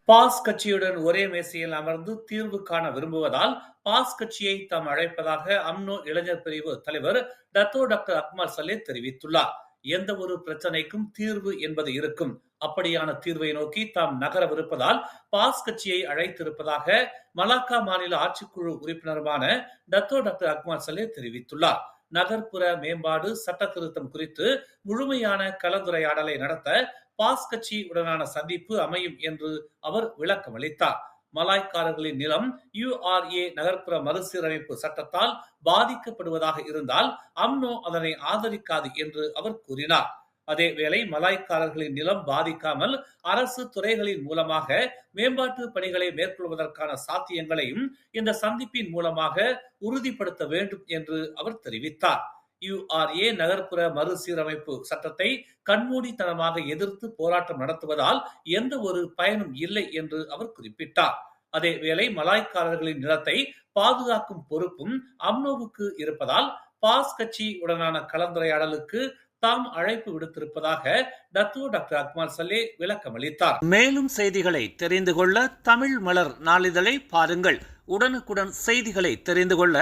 Pass கட்சியுடன் ஒரே மேசையில் அமர்ந்து தீர்வு காண விரும்புவதால் பாஸ் கட்சியை தாம் அழைப்பதாக அம்னோ இளைஞர் பிரிவு தலைவர் டாக்டர் அக்மல் சலே தெரிவித்துள்ளார். எந்த ஒரு பிரச்சனைக்கும் தீர்வு என்பது இருக்கும். அப்படியான தீர்வை நோக்கி தாம் நகரவிருப்பதால் பாஸ் கட்சியை அழைத்திருப்பதாக மலாக்கா மாநில ஆட்சிக்குழு உறுப்பினருமான டாக்டர் அக்மல் சலே தெரிவித்துள்ளார். நகர்ப்புற மேம்பாடு சட்ட திருத்தம் குறித்து முழுமையான கலந்துரையாடலை நடத்த பாஸ் கட்சி உடனான சந்திப்பு அமையும் என்று அவர் விளக்கம் அளித்தார். மலாய்க்காரர்களின் நிலம் URA நகர்ப்புற மறுசீரமைப்பு சட்டத்தால் பாதிக்கப்படுவதாக இருந்தால் அம்னோ அதனை ஆதரிக்காது என்று அவர் கூறினார். அதேவேளை மலாய்க்காரர்களின் நிலம் பாதிக்காமல் அரசு துறைகளின் மூலமாக மேம்பாட்டு பணிகளை மேற்கொள்வதற்கான சாத்தியங்களையும் இந்த சந்திப்பின் மூலமாக உறுதிப்படுத்த வேண்டும் என்று அவர் தெரிவித்தார். URA நகர்ப்புற மறுசீரமைப்பு சட்டத்தை கண்மூடித்தனமாக எதிர்த்து போராட்டம் நடத்துவதால் எந்த ஒரு பயனும் இல்லை என்று அவர் குறிப்பிட்டார். அதேவேளை மலாய்க்காரர்களின் நிலத்தை பாதுகாக்கும் பொறுப்பும் அம்னோவுக்கு இருப்பதால் பாஸ் கட்சி உடனான கலந்துரையாடலுக்கு தாம் அழைப்பு விடுத்திருப்பதாக டாக்டர் அக்மல் சலே விளக்கம் அளித்தார். மேலும் செய்திகளை தெரிந்து கொள்ள தமிழ் மலர் நாளிதழை பாருங்கள். உடனுக்குடன் செய்திகளை தெரிந்து கொள்ள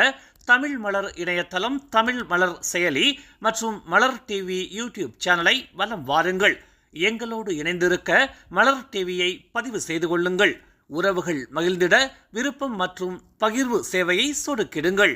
தமிழ் மலர் இணையதளம், தமிழ் மலர் செயலி மற்றும் மலர் டிவி யூடியூப் சேனலை வலம் வாருங்கள். எங்களோடு இணைந்திருக்க மலர் டிவியை பதிவு செய்து கொள்ளுங்கள். உறவுகள் மகிழ்ந்திட விருப்பம் மற்றும் பகிர்வு சேவையை சொடுக்கிடுங்கள்.